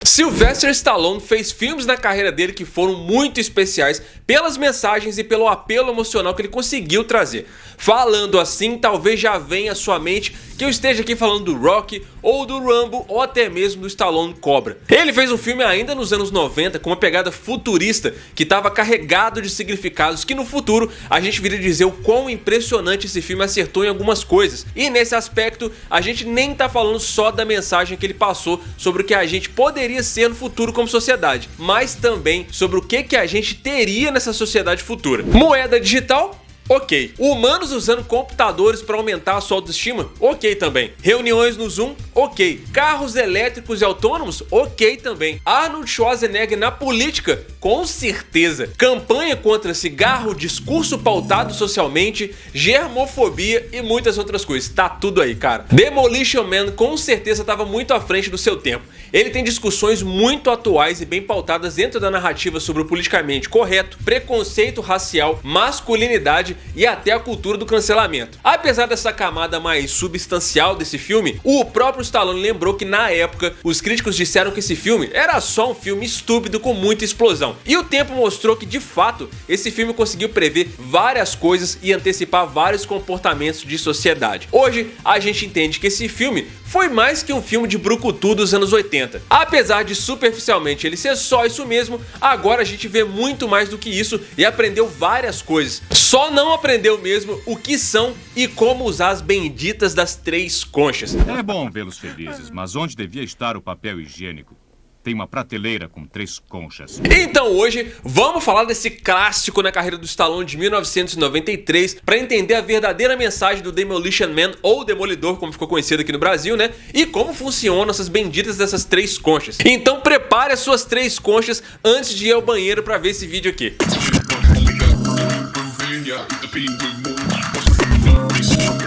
Sylvester Stallone fez filmes na carreira dele que foram muito especiais pelas mensagens e pelo apelo emocional que ele conseguiu trazer. Falando assim, talvez já venha à sua mente que eu esteja aqui falando do Rocky, ou do Rambo, ou até mesmo do Stallone Cobra. Ele fez um filme ainda nos anos 90 com uma pegada futurista que estava carregado de significados que no futuro a gente viria dizer o quão impressionante esse filme acertou em algumas coisas. E nesse aspecto, a gente nem tá falando só da mensagem que ele passou sobre o que a gente poderia ser no futuro como sociedade, mas também sobre o que a gente teria nessa sociedade futura. Moeda digital? Ok. Humanos usando computadores para aumentar a sua autoestima? Ok também. Reuniões no Zoom? Ok. Carros elétricos e autônomos? Ok também. Arnold Schwarzenegger na política? Com certeza. Campanha contra cigarro, discurso pautado socialmente, germofobia e muitas outras coisas. Tá tudo aí, cara. Demolition Man com certeza estava muito à frente do seu tempo. Ele tem discussões muito atuais e bem pautadas dentro da narrativa sobre o politicamente correto, preconceito racial, masculinidade e até a cultura do cancelamento. Apesar dessa camada mais substancial desse filme, o próprio Stallone lembrou que na época os críticos disseram que esse filme era só um filme estúpido com muita explosão. E o tempo mostrou que de fato esse filme conseguiu prever várias coisas e antecipar vários comportamentos de sociedade. Hoje a gente entende que esse filme foi mais que um filme de brucutu dos anos 80. Apesar de superficialmente ele ser só isso mesmo, agora a gente vê muito mais do que isso e aprendeu várias coisas. Só não aprendeu mesmo o que são e como usar as benditas das três conchas. É bom vê-los felizes, mas onde devia estar o papel higiênico? Tem uma prateleira com 3 conchas. Então hoje vamos falar desse clássico na carreira do Stallone de 1993 para entender a verdadeira mensagem do Demolition Man, ou Demolidor como ficou conhecido aqui no Brasil, né? E como funcionam essas benditas dessas 3 conchas. Então prepare as suas 3 conchas antes de ir ao banheiro para ver esse vídeo aqui.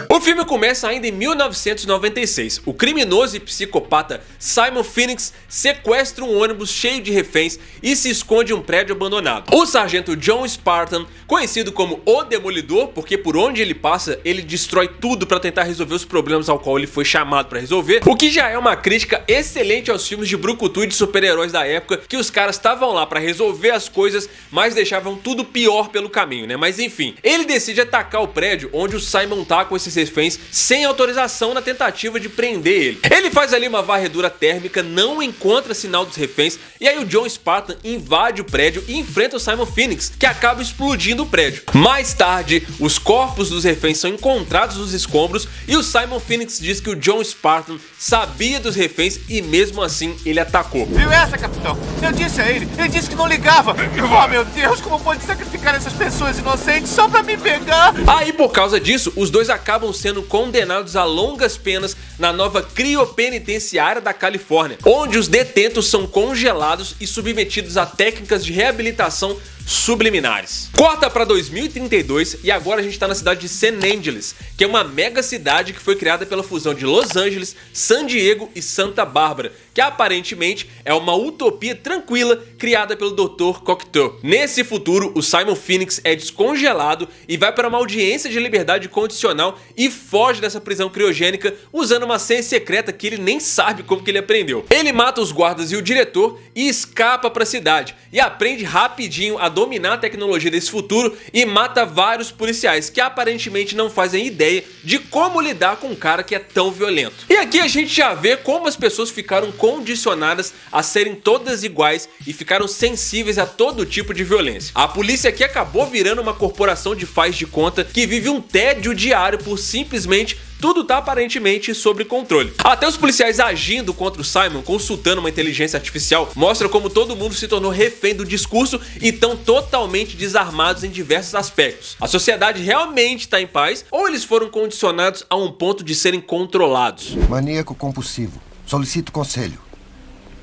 O filme começa ainda em 1996. O criminoso e psicopata Simon Phoenix sequestra um ônibus cheio de reféns e se esconde em um prédio abandonado. O sargento John Spartan, conhecido como o Demolidor, porque por onde ele passa, ele destrói tudo para tentar resolver os problemas ao qual ele foi chamado para resolver, o que já é uma crítica excelente aos filmes de brucutu e de super-heróis da época, que os caras estavam lá para resolver as coisas, mas deixavam tudo pior pelo caminho, né? Mas enfim, ele decide atacar o prédio onde o Simon tá com esses reféns sem autorização na tentativa de prender ele. Ele faz ali uma varredura térmica, não encontra sinal dos reféns e aí o John Spartan invade o prédio e enfrenta o Simon Phoenix, que acaba explodindo o prédio. Mais tarde, os corpos dos reféns são encontrados nos escombros e o Simon Phoenix diz que o John Spartan sabia dos reféns e mesmo assim ele atacou. Viu essa, capitão? Eu disse a ele disse que não ligava. Oh meu Deus, como pode sacrificar essas pessoas inocentes só pra me pegar? Aí por causa disso, os dois acabam sendo condenados a longas penas na nova criopenitenciária da Califórnia, onde os detentos são congelados e submetidos a técnicas de reabilitação subliminares. Corta para 2032 e agora a gente tá na cidade de San Angeles, que é uma mega cidade que foi criada pela fusão de Los Angeles, San Diego e Santa Bárbara, que aparentemente é uma utopia tranquila criada pelo Dr. Cocteau. Nesse futuro, o Simon Phoenix é descongelado e vai para uma audiência de liberdade condicional e foge dessa prisão criogênica usando uma senha secreta que ele nem sabe como que ele aprendeu. Ele mata os guardas e o diretor e escapa para a cidade e aprende rapidinho a dominar a tecnologia desse futuro e mata vários policiais que aparentemente não fazem ideia de como lidar com um cara que é tão violento. E aqui a gente já vê como as pessoas ficaram condicionadas a serem todas iguais e ficaram sensíveis a todo tipo de violência. A polícia aqui acabou virando uma corporação de faz de conta que vive um tédio diário por simplesmente tudo tá aparentemente sob controle. Até os policiais agindo contra o Simon, consultando uma inteligência artificial, mostra como todo mundo se tornou refém do discurso e estão totalmente desarmados em diversos aspectos. A sociedade realmente tá em paz ou eles foram condicionados a um ponto de serem controlados? Maníaco compulsivo. Solicito conselho.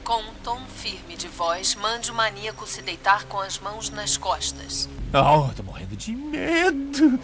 Com um tom firme de voz, mande o maníaco se deitar com as mãos nas costas. Oh, tô morrendo de medo.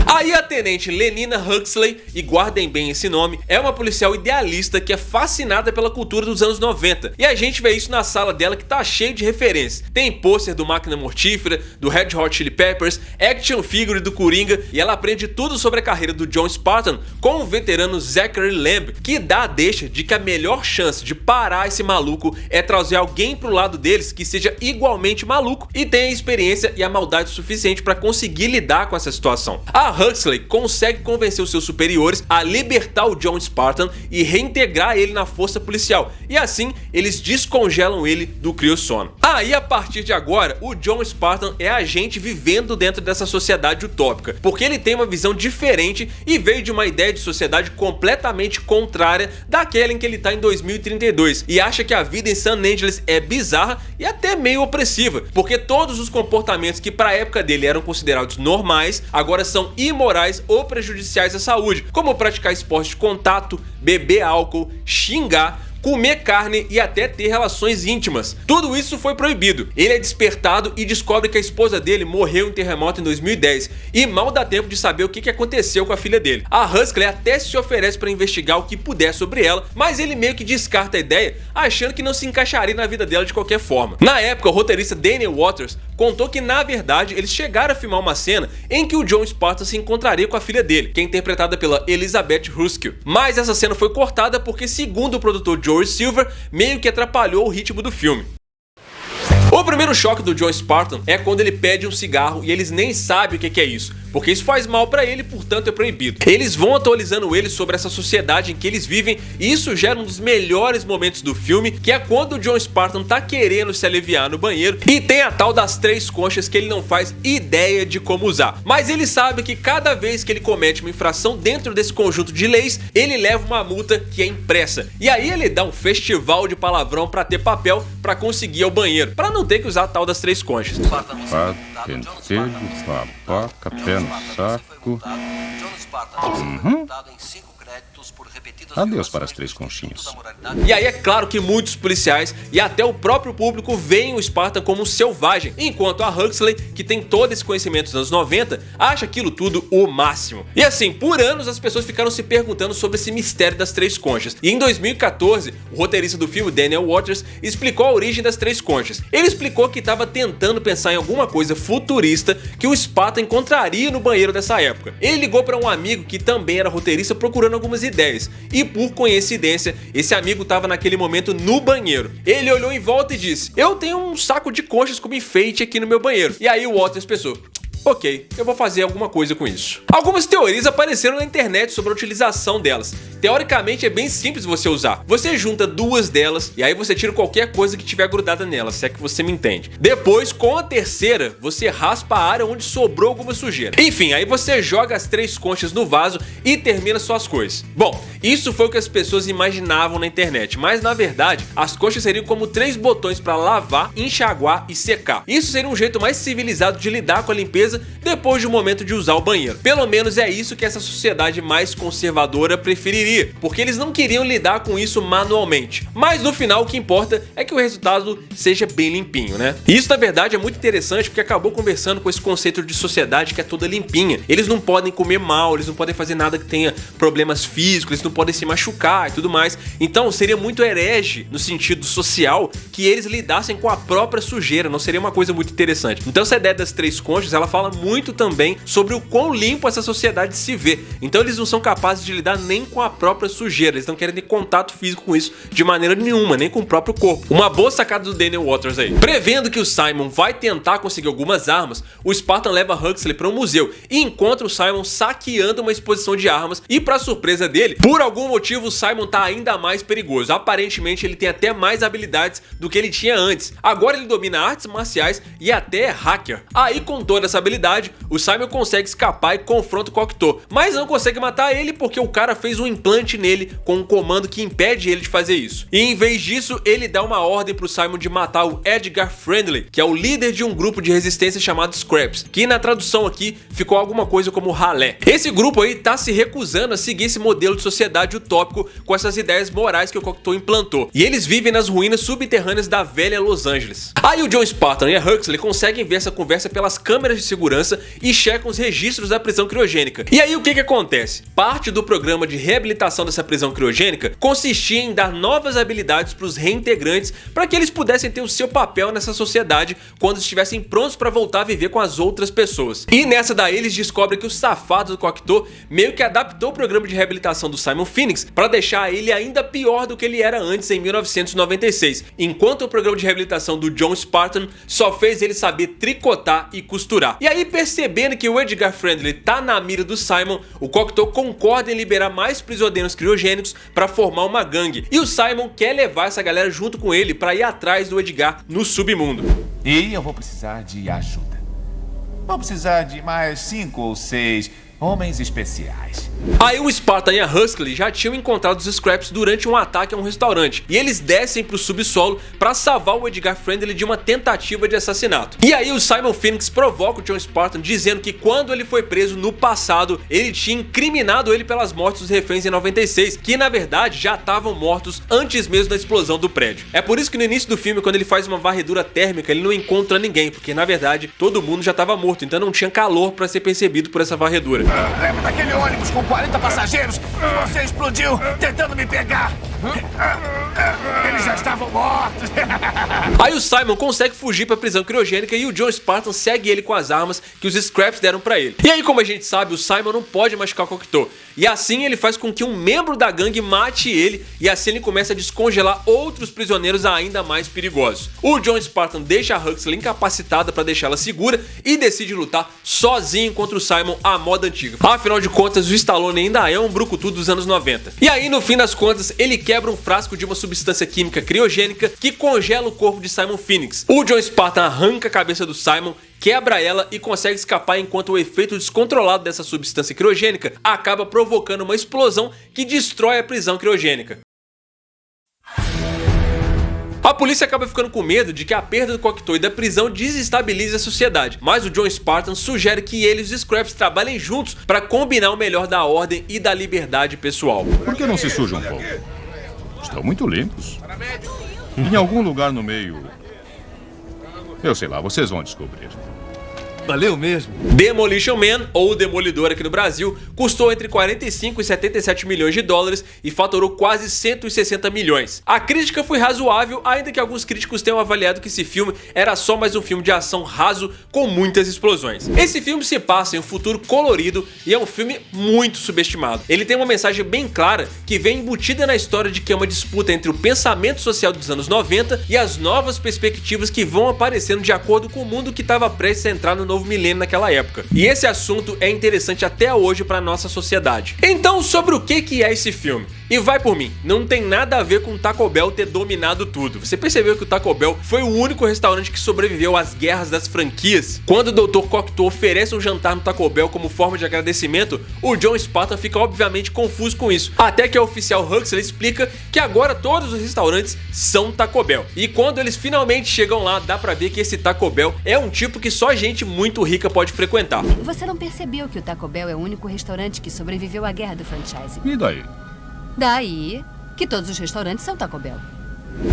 Aí a tenente Lenina Huxley, e guardem bem esse nome, é uma policial idealista que é fascinada pela cultura dos anos 90. E a gente vê isso na sala dela, que tá cheio de referências. Tem pôster do Máquina Mortífera, do Red Hot Chili Peppers, action figure do Coringa, e ela aprende tudo sobre a carreira do John Spartan com o veterano Zachary Lamb, que dá a deixa de que a melhor chance de parar esse maluco é trazer alguém pro lado deles que seja igualmente maluco e tenha a experiência e a maldade suficiente para conseguir lidar com essa situação. A Huxley consegue convencer os seus superiores a libertar o John Spartan e reintegrar ele na força policial, e assim eles descongelam ele do criosono. Aí a partir de agora, o John Spartan é a gente vivendo dentro dessa sociedade utópica, porque ele tem uma visão diferente e veio de uma ideia de sociedade completamente contrária daquela em que ele tá em 2032, e acha que a vida em San Angeles é bizarra e até meio opressiva, porque todos os comportamentos que pra época dele eram considerados normais, agora são imorais ou prejudiciais à saúde, como praticar esporte de contato, beber álcool, xingar, comer carne e até ter relações íntimas. Tudo isso foi proibido. Ele é despertado e descobre que a esposa dele morreu em terremoto em 2010 e mal dá tempo de saber o que aconteceu com a filha dele. A Huxley até se oferece para investigar o que puder sobre ela, mas ele meio que descarta a ideia, achando que não se encaixaria na vida dela de qualquer forma. Na época, o roteirista Daniel Waters contou que na verdade eles chegaram a filmar uma cena em que o John Spartan se encontraria com a filha dele, que é interpretada pela Elizabeth Huskill. Mas essa cena foi cortada porque, segundo o produtor Joel Silver, meio que atrapalhou o ritmo do filme. O primeiro choque do John Spartan é quando ele pede um cigarro e eles nem sabem o que é isso, porque isso faz mal pra ele, portanto é proibido. Eles vão atualizando ele sobre essa sociedade em que eles vivem, e isso gera um dos melhores momentos do filme, que é quando o John Spartan tá querendo se aliviar no banheiro e tem a tal das 3 conchas que ele não faz ideia de como usar. Mas ele sabe que cada vez que ele comete uma infração dentro desse conjunto de leis, ele leva uma multa que é impressa. E aí ele dá um festival de palavrão pra ter papel pra conseguir ir ao banheiro, pra não ter que usar a tal das 3 conchas. Pentelho, babaca, pé no saco. Adeus para as 3 conchinhas. E aí é claro que muitos policiais e até o próprio público veem o Spartan como um selvagem, enquanto a Huxley, que tem todo esse conhecimento dos anos 90, acha aquilo tudo o máximo. E assim, por anos as pessoas ficaram se perguntando sobre esse mistério das 3 conchas. E em 2014, o roteirista do filme, Daniel Waters, explicou a origem das 3 conchas. Ele explicou que estava tentando pensar em alguma coisa futurista que o Spartan encontraria no banheiro dessa época. Ele ligou para um amigo que também era roteirista procurando algumas ideias, e por coincidência, esse amigo estava naquele momento no banheiro. Ele olhou em volta e disse: "Eu tenho um saco de conchas como enfeite aqui no meu banheiro." E aí o Waters pensou: ok, eu vou fazer alguma coisa com isso. Algumas teorias apareceram na internet sobre a utilização delas. Teoricamente é bem simples você usar. Você junta 2 delas e aí você tira qualquer coisa que tiver grudada nela, se é que você me entende. Depois, com a terceira, você raspa a área onde sobrou alguma sujeira. Enfim, aí você joga as 3 conchas no vaso e termina suas coisas. Bom, isso foi o que as pessoas imaginavam na internet, mas na verdade, as conchas seriam como 3 botões para lavar, enxaguar e secar. Isso seria um jeito mais civilizado de lidar com a limpeza depois de um momento de usar o banheiro. Pelo menos é isso que essa sociedade mais conservadora preferiria, porque eles não queriam lidar com isso manualmente. Mas no final o que importa é que o resultado seja bem limpinho, né? E isso na verdade é muito interessante, porque acabou conversando com esse conceito de sociedade que é toda limpinha. Eles não podem comer mal, eles não podem fazer nada que tenha problemas físicos, eles não podem se machucar e tudo mais. Então seria muito herege no sentido social que eles lidassem com a própria sujeira, não seria uma coisa muito interessante. Então essa ideia das 3 conchas, ela fala muito também sobre o quão limpo essa sociedade se vê. Então eles não são capazes de lidar nem com a própria sujeira, eles não querem ter contato físico com isso de maneira nenhuma, nem com o próprio corpo. Uma boa sacada do Daniel Waters aí. Prevendo que o Simon vai tentar conseguir algumas armas, o Spartan leva Huxley para um museu e encontra o Simon saqueando uma exposição de armas, e para surpresa dele, por algum motivo o Simon tá ainda mais perigoso. Aparentemente ele tem até mais habilidades do que ele tinha antes. Agora ele domina artes marciais e até é hacker. Aí com toda essa habilidade, o Simon consegue escapar e confronta o Cocteau, mas não consegue matar ele porque o cara fez um implante nele com um comando que impede ele de fazer isso. E em vez disso, ele dá uma ordem pro Simon de matar o Edgar Friendly, que é o líder de um grupo de resistência chamado Scraps, que na tradução aqui ficou alguma coisa como ralé. Esse grupo aí tá se recusando a seguir esse modelo de sociedade utópico com essas ideias morais que o Cocteau implantou, e eles vivem nas ruínas subterrâneas da velha Los Angeles. Aí o John Spartan e a Huxley conseguem ver essa conversa pelas câmeras de segurança e checam os registros da prisão criogênica. E aí o que acontece? Parte do programa de reabilitação dessa prisão criogênica consistia em dar novas habilidades para os reintegrantes para que eles pudessem ter o seu papel nessa sociedade quando estivessem prontos para voltar a viver com as outras pessoas. E nessa daí eles descobrem que o safado do Cocteau meio que adaptou o programa de reabilitação do Simon Phoenix para deixar ele ainda pior do que ele era antes em 1996, enquanto o programa de reabilitação do John Spartan só fez ele saber tricotar e costurar. E aí, percebendo que o Edgar Friendly tá na mira do Simon, o Cocteau concorda em liberar mais prisioneiros criogênicos para formar uma gangue, e o Simon quer levar essa galera junto com ele para ir atrás do Edgar no submundo. E eu vou precisar de ajuda. Vou precisar de mais 5 ou 6 homens especiais. Aí o Spartan e a Huxley já tinham encontrado os Scraps durante um ataque a um restaurante, e eles descem pro subsolo para salvar o Edgar Friendly de uma tentativa de assassinato. E aí o Simon Phoenix provoca o John Spartan dizendo que quando ele foi preso no passado, ele tinha incriminado ele pelas mortes dos reféns em 96, que na verdade já estavam mortos antes mesmo da explosão do prédio. É por isso que no início do filme, quando ele faz uma varredura térmica, ele não encontra ninguém, porque na verdade todo mundo já estava morto, então não tinha calor para ser percebido por essa varredura. Lembra daquele ônibus com 40 passageiros que você explodiu tentando me pegar? Eles já estavam mortos. Aí o Simon consegue fugir pra prisão criogênica e o John Spartan segue ele com as armas que os Scraps deram pra ele. E aí, como a gente sabe, o Simon não pode machucar o Cocteau, e assim ele faz com que um membro da gangue mate ele, e assim ele começa a descongelar outros prisioneiros ainda mais perigosos. O John Spartan deixa a Huxley incapacitada pra deixá-la segura e decide lutar sozinho contra o Simon à moda antiga. Afinal de contas, o Stallone ainda é um brucutu dos anos 90. E aí, no fim das contas, ele quebra um frasco de uma substância química criogênica que congela o corpo de Simon Phoenix. O John Spartan arranca a cabeça do Simon, quebra ela e consegue escapar, enquanto o efeito descontrolado dessa substância criogênica acaba provocando uma explosão que destrói a prisão criogênica. A polícia acaba ficando com medo de que a perda do Cocteau e da prisão desestabilize a sociedade, mas o John Spartan sugere que ele e os Scraps trabalhem juntos para combinar o melhor da ordem e da liberdade pessoal. Por que não se sujam um pouco? Estão muito limpos. Em algum lugar no meio... Eu sei lá, vocês vão descobrir. Valeu mesmo. Demolition Man, ou Demolidor aqui no Brasil, custou entre 45 e 77 milhões de dólares e faturou quase 160 milhões. A crítica foi razoável, ainda que alguns críticos tenham avaliado que esse filme era só mais um filme de ação raso com muitas explosões. Esse filme se passa em um futuro colorido e é um filme muito subestimado. Ele tem uma mensagem bem clara que vem embutida na história de que é uma disputa entre o pensamento social dos anos 90 e as novas perspectivas que vão aparecendo de acordo com o mundo que estava prestes a entrar no novo milênio naquela época. E esse assunto é interessante até hoje para nossa sociedade. Então, sobre o que é esse filme? E vai por mim, não tem nada a ver com o Taco Bell ter dominado tudo. Você percebeu que o Taco Bell foi o único restaurante que sobreviveu às guerras das franquias? Quando o Dr. Cocteau oferece um jantar no Taco Bell como forma de agradecimento, o John Spartan fica obviamente confuso com isso, até que a oficial Huxley explica que agora todos os restaurantes são Taco Bell. E quando eles finalmente chegam lá, dá pra ver que esse Taco Bell é um tipo que só gente muito rica pode frequentar. Você não percebeu que o Taco Bell é o único restaurante que sobreviveu à guerra do franchise? E daí? Daí que todos os restaurantes são Taco Bell.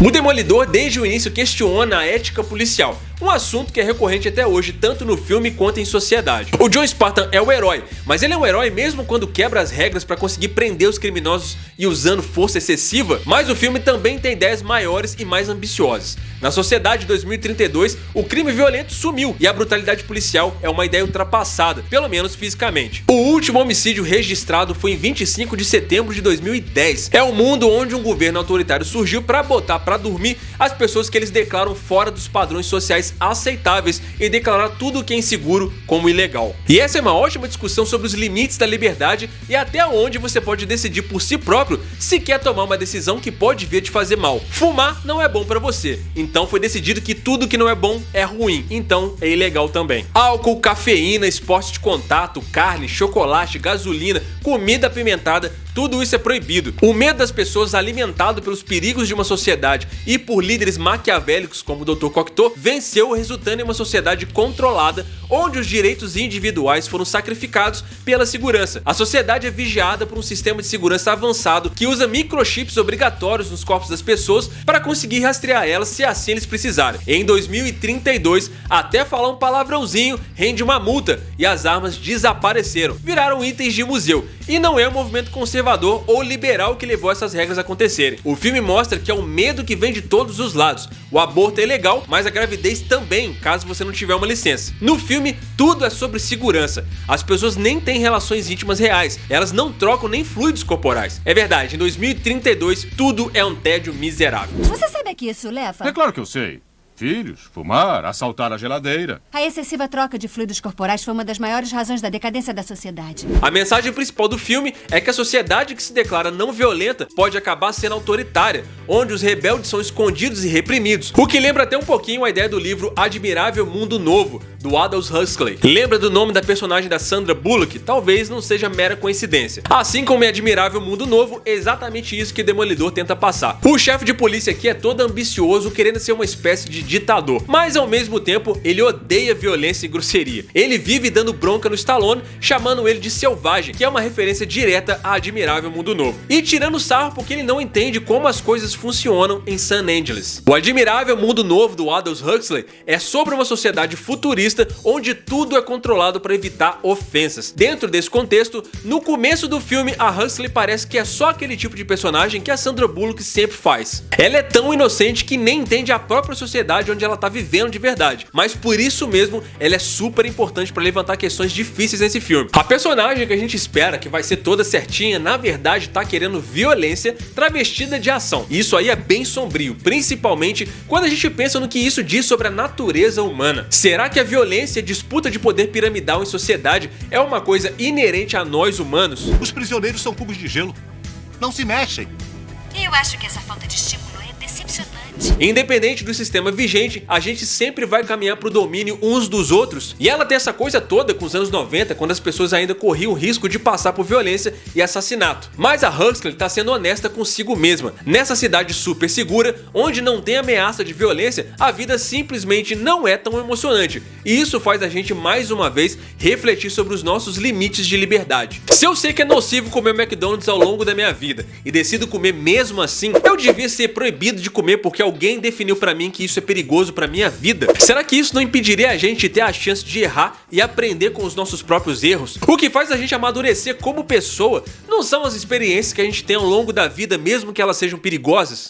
O Demolidor desde o início questiona a ética policial, um assunto que é recorrente até hoje, tanto no filme quanto em sociedade. O John Spartan é o herói, mas ele é um herói mesmo quando quebra as regras para conseguir prender os criminosos e usando força excessiva, mas o filme também tem ideias maiores e mais ambiciosas. Na sociedade de 2032, o crime violento sumiu e a brutalidade policial é uma ideia ultrapassada, pelo menos fisicamente. O último homicídio registrado foi em 25 de setembro de 2010. É um mundo onde um governo autoritário surgiu para botar para dormir as pessoas que eles declaram fora dos padrões sociais aceitáveis e declarar tudo o que é inseguro como ilegal. E essa é uma ótima discussão sobre os limites da liberdade e até onde você pode decidir por si próprio se quer tomar uma decisão que pode vir te fazer mal. Fumar não é bom para você, então foi decidido que tudo que não é bom é ruim, então é ilegal também. Álcool, cafeína, esporte de contato, carne, chocolate, gasolina, comida apimentada, tudo isso é proibido. O medo das pessoas, alimentado pelos perigos de uma sociedade e por líderes maquiavélicos como o Dr. Cocteau, venceu, resultando em uma sociedade controlada, onde os direitos individuais foram sacrificados pela segurança. A sociedade é vigiada por um sistema de segurança avançado que usa microchips obrigatórios nos corpos das pessoas para conseguir rastrear elas se assim eles precisarem. Em 2032, até falar um palavrãozinho rende uma multa e as armas desapareceram, viraram itens de museu. E não é o movimento conservador ou liberal que levou essas regras a acontecerem. O filme mostra que é um medo que vem de todos os lados. O aborto é legal, mas a gravidez também, caso você não tiver uma licença. No filme, tudo é sobre segurança. As pessoas nem têm relações íntimas reais, elas não trocam nem fluidos corporais. É verdade, em 2032, tudo é um tédio miserável. Você sabe a que isso leva? É claro que eu sei. Filhos, fumar, assaltar a geladeira. A excessiva troca de fluidos corporais foi uma das maiores razões da decadência da sociedade. A mensagem principal do filme é que a sociedade que se declara não violenta pode acabar sendo autoritária, onde os rebeldes são escondidos e reprimidos. O que lembra até um pouquinho a ideia do livro Admirável Mundo Novo, do Aldous Huxley. Lembra do nome da personagem da Sandra Bullock? Talvez não seja mera coincidência. Assim como em Admirável Mundo Novo, é exatamente isso que Demolidor tenta passar. O chefe de polícia aqui é todo ambicioso, querendo ser uma espécie de ditador, mas ao mesmo tempo ele odeia violência e grosseria. Ele vive dando bronca no Stallone, chamando ele de selvagem, que é uma referência direta a Admirável Mundo Novo, e tirando sarro porque ele não entende como as coisas funcionam em San Angeles. O Admirável Mundo Novo do Aldous Huxley é sobre uma sociedade futurista onde tudo é controlado para evitar ofensas. Dentro desse contexto, no começo do filme, a Huxley parece que é só aquele tipo de personagem que a Sandra Bullock sempre faz. Ela é tão inocente que nem entende a própria sociedade onde ela tá vivendo de verdade, mas por isso mesmo ela é super importante para levantar questões difíceis nesse filme. A personagem que a gente espera que vai ser toda certinha, na verdade tá querendo violência travestida de ação. E isso aí é bem sombrio, principalmente quando a gente pensa no que isso diz sobre a natureza humana. Será que a violência e a disputa de poder piramidal em sociedade é uma coisa inerente a nós humanos? Os prisioneiros são cubos de gelo. Não se mexem. Eu acho que essa falta de estímulo é decepcionante. Independente do sistema vigente, a gente sempre vai caminhar pro domínio uns dos outros. E ela tem essa coisa toda com os anos 90, quando as pessoas ainda corriam o risco de passar por violência e assassinato. Mas a Huxley tá sendo honesta consigo mesma. Nessa cidade super segura, onde não tem ameaça de violência, a vida simplesmente não é tão emocionante. E isso faz a gente mais uma vez refletir sobre os nossos limites de liberdade. Se eu sei que é nocivo comer McDonald's ao longo da minha vida e decido comer mesmo assim, eu devia ser proibido de comer porque alguém definiu pra mim que isso é perigoso pra minha vida? Será que isso não impediria a gente de ter a chance de errar e aprender com os nossos próprios erros? O que faz a gente amadurecer como pessoa não são as experiências que a gente tem ao longo da vida, mesmo que elas sejam perigosas?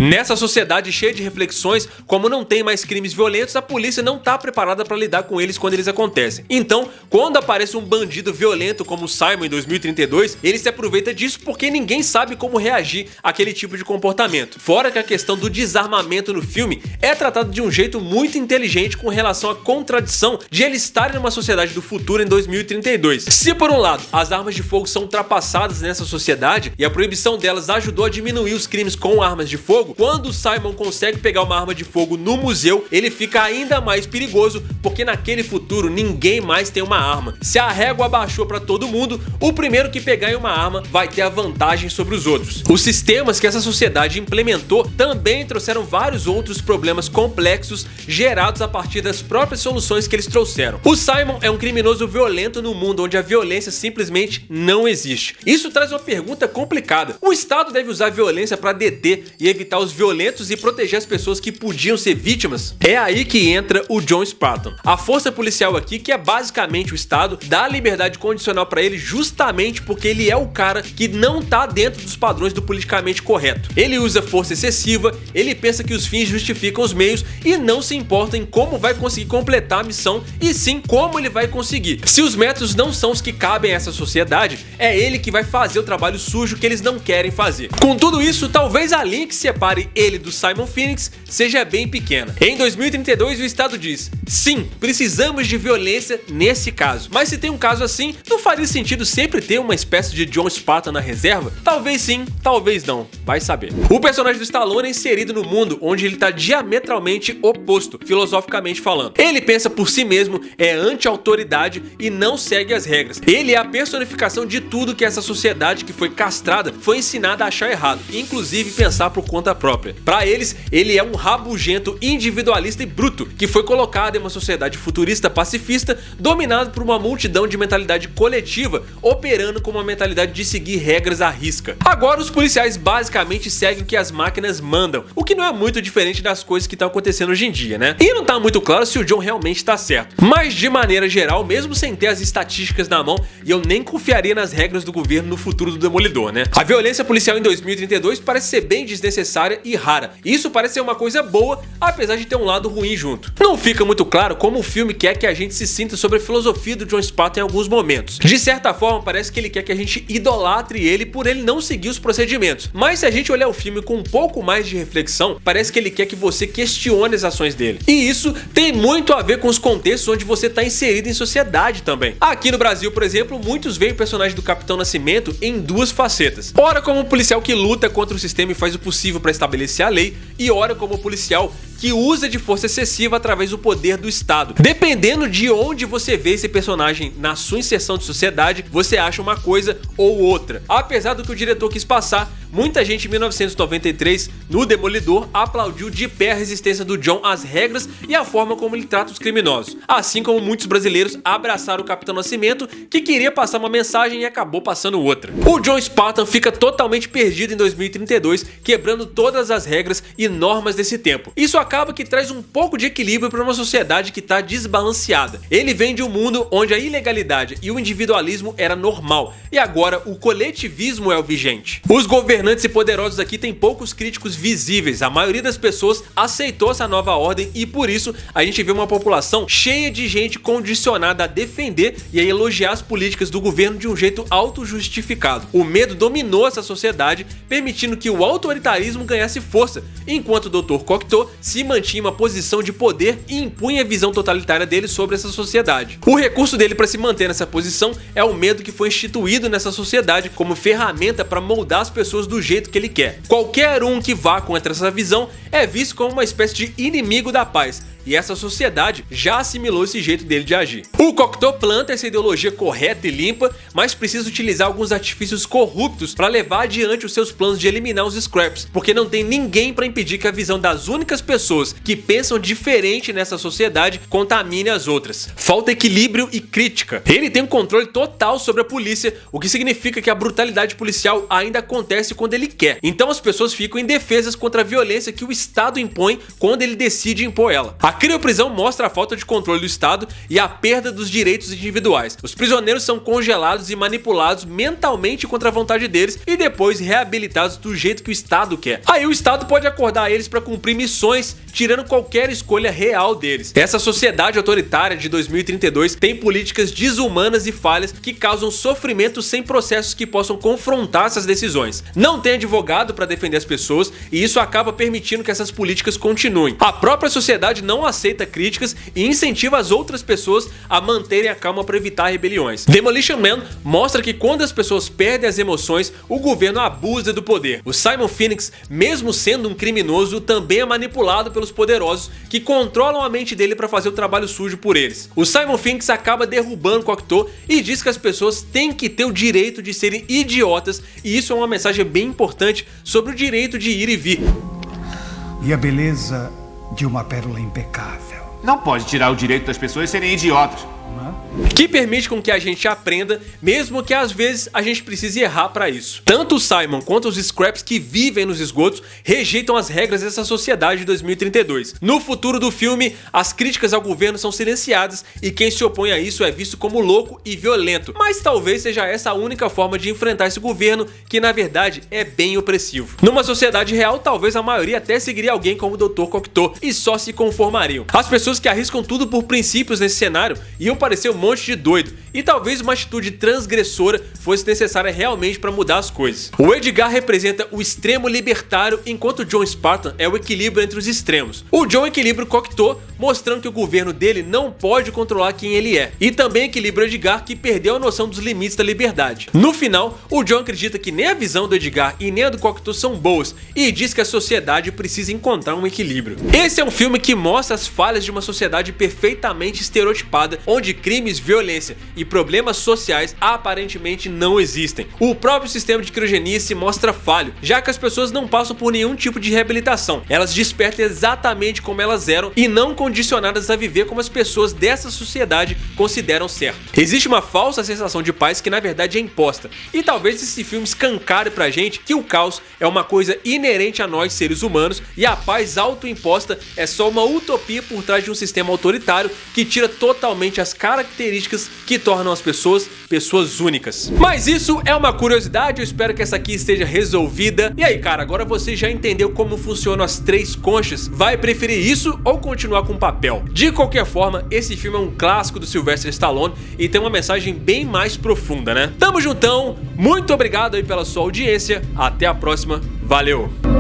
Nessa sociedade cheia de reflexões, como não tem mais crimes violentos, a polícia não tá preparada para lidar com eles quando eles acontecem. Então, quando aparece um bandido violento como o Simon em 2032, ele se aproveita disso porque ninguém sabe como reagir àquele tipo de comportamento. Fora que a questão do desarmamento no filme é tratada de um jeito muito inteligente com relação à contradição de ele estar numa sociedade do futuro em 2032. Se por um lado, as armas de fogo são ultrapassadas nessa sociedade e a proibição delas ajudou a diminuir os crimes com armas de fogo, quando o Simon consegue pegar uma arma de fogo no museu, ele fica ainda mais perigoso, porque naquele futuro ninguém mais tem uma arma. Se a régua abaixou para todo mundo, o primeiro que pegar em uma arma vai ter a vantagem sobre os outros. Os sistemas que essa sociedade implementou também trouxeram vários outros problemas complexos gerados a partir das próprias soluções que eles trouxeram. O Simon é um criminoso violento no mundo onde a violência simplesmente não existe. Isso traz uma pergunta complicada. O Estado deve usar a violência para deter e evitar os violentos e proteger as pessoas que podiam ser vítimas? É aí que entra o John Spartan. A força policial aqui, que é basicamente o Estado, dá liberdade condicional para ele justamente porque ele é o cara que não tá dentro dos padrões do politicamente correto. Ele usa força excessiva, ele pensa que os fins justificam os meios e não se importa em como vai conseguir completar a missão e sim como ele vai conseguir. Se os métodos não são os que cabem a essa sociedade, é ele que vai fazer o trabalho sujo que eles não querem fazer. Com tudo isso, talvez a linha que separe separe ele do Simon Phoenix seja bem pequena. Em 2032, o Estado diz: sim, precisamos de violência nesse caso. Mas se tem um caso assim, não faria sentido sempre ter uma espécie de John Spartan na reserva? Talvez sim, talvez não, vai saber. O personagem do Stallone é inserido no mundo onde ele está diametralmente oposto, filosoficamente falando. Ele pensa por si mesmo, é anti-autoridade e não segue as regras. Ele é a personificação de tudo que essa sociedade que foi castrada foi ensinada a achar errado, inclusive pensar por conta própria. Para eles, ele é um rabugento individualista e bruto, que foi colocado em uma sociedade futurista pacifista, dominado por uma multidão de mentalidade coletiva, operando com uma mentalidade de seguir regras à risca. Agora os policiais basicamente seguem o que as máquinas mandam, o que não é muito diferente das coisas que estão acontecendo hoje em dia, né? E não tá muito claro se o John realmente tá certo. Mas de maneira geral, mesmo sem ter as estatísticas na mão, e eu nem confiaria nas regras do governo no futuro do Demolidor, né? A violência policial em 2032 parece ser bem desnecessária e rara. Isso parece ser uma coisa boa, apesar de ter um lado ruim junto. Não fica muito claro como o filme quer que a gente se sinta sobre a filosofia do John Spartan em alguns momentos. De certa forma, parece que ele quer que a gente idolatre ele por ele não seguir os procedimentos. Mas se a gente olhar o filme com um pouco mais de reflexão, parece que ele quer que você questione as ações dele. E isso tem muito a ver com os contextos onde você está inserido em sociedade também. Aqui no Brasil, por exemplo, muitos veem o personagem do Capitão Nascimento em duas facetas. Ora como um policial que luta contra o sistema e faz o possível para estabelecer a lei, e ora como um policial que usa de força excessiva através do poder do Estado. Dependendo de onde você vê esse personagem na sua inserção de sociedade, você acha uma coisa ou outra. Apesar do que o diretor quis passar, muita gente em 1993, no Demolidor, aplaudiu de pé a resistência do John às regras e a forma como ele trata os criminosos. Assim como muitos brasileiros abraçaram o Capitão Nascimento, que queria passar uma mensagem e acabou passando outra. O John Spartan fica totalmente perdido em 2032, quebrando todas as regras e normas desse tempo. Isso acaba que traz um pouco de equilíbrio para uma sociedade que está desbalanceada. Ele vem de um mundo onde a ilegalidade e o individualismo era normal, e agora o coletivismo é o vigente. Os governantes e poderosos aqui têm poucos críticos visíveis, a maioria das pessoas aceitou essa nova ordem e por isso a gente vê uma população cheia de gente condicionada a defender e a elogiar as políticas do governo de um jeito auto-justificado. O medo dominou essa sociedade, permitindo que o autoritarismo ganhasse força, enquanto o Dr. Cocteau se mantinha em uma posição de poder e impunha a visão totalitária dele sobre essa sociedade. O recurso dele para se manter nessa posição é o medo que foi instituído nessa sociedade como ferramenta para moldar as pessoas do jeito que ele quer. Qualquer um que vá contra essa visão é visto como uma espécie de inimigo da paz, e essa sociedade já assimilou esse jeito dele de agir. O Cocteau planta essa ideologia correta e limpa, mas precisa utilizar alguns artifícios corruptos para levar adiante os seus planos de eliminar os Scraps, porque não tem ninguém para impedir que a visão das únicas pessoas que pensam diferente nessa sociedade contamine as outras. Falta equilíbrio e crítica. Ele tem um controle total sobre a polícia, o que significa que a brutalidade policial ainda acontece quando ele quer. Então as pessoas ficam indefesas contra a violência que o Estado impõe quando ele decide impor ela. A crioprisão mostra a falta de controle do Estado e a perda dos direitos individuais. Os prisioneiros são congelados e manipulados mentalmente contra a vontade deles e depois reabilitados do jeito que o Estado quer. Aí o Estado pode acordar eles para cumprir missões, tirando qualquer escolha real deles. Essa sociedade autoritária de 2032 tem políticas desumanas e falhas que causam sofrimento sem processos que possam confrontar essas decisões. Não tem advogado para defender as pessoas e isso acaba permitindo que essas políticas continuem. A própria sociedade não aceita críticas e incentiva as outras pessoas a manterem a calma para evitar rebeliões. Demolition Man mostra que quando as pessoas perdem as emoções, o governo abusa do poder. O Simon Phoenix, mesmo sendo um criminoso, também é manipulado pelos poderosos que controlam a mente dele para fazer o trabalho sujo por eles. O Simon Phoenix acaba derrubando Cocteau e diz que as pessoas têm que ter o direito de serem idiotas, e isso é uma mensagem bem importante sobre o direito de ir e vir. E a beleza de uma pérola impecável. Não pode tirar o direito das pessoas serem idiotas. Que permite com que a gente aprenda, mesmo que às vezes a gente precise errar para isso. Tanto o Simon quanto os Scraps que vivem nos esgotos rejeitam as regras dessa sociedade de 2032. No futuro do filme, as críticas ao governo são silenciadas e quem se opõe a isso é visto como louco e violento. Mas talvez seja essa a única forma de enfrentar esse governo, que na verdade é bem opressivo. Numa sociedade real, talvez a maioria até seguiria alguém como o Dr. Cocteau e só se conformariam. As pessoas que arriscam tudo por princípios nesse cenário iam parecer um monte de doido e talvez uma atitude transgressora fosse necessária realmente para mudar as coisas. O Edgar representa o extremo libertário, enquanto o John Spartan é o equilíbrio entre os extremos. O John equilibra o Cocteau, mostrando que o governo dele não pode controlar quem ele é, e também equilibra o Edgar, que perdeu a noção dos limites da liberdade. No final, o John acredita que nem a visão do Edgar e nem a do Cocteau são boas e diz que a sociedade precisa encontrar um equilíbrio. Esse é um filme que mostra as falhas de uma sociedade perfeitamente estereotipada, onde crimes, violência e problemas sociais aparentemente não existem. O próprio sistema de criogenia se mostra falho, já que as pessoas não passam por nenhum tipo de reabilitação. Elas despertam exatamente como elas eram e não condicionadas a viver como as pessoas dessa sociedade consideram certo. Existe uma falsa sensação de paz que na verdade é imposta, e talvez esse filme escancare pra gente que o caos é uma coisa inerente a nós seres humanos e a paz autoimposta é só uma utopia por trás de um sistema autoritário que tira totalmente as características que tornam as pessoas únicas. Mas isso é uma curiosidade, eu espero que essa aqui esteja resolvida. E aí, cara, agora você já entendeu como funcionam as 3 conchas? Vai preferir isso ou continuar com papel? De qualquer forma, esse filme é um clássico do Sylvester Stallone e tem uma mensagem bem mais profunda, né? Tamo juntão, muito obrigado aí pela sua audiência, até a próxima, valeu!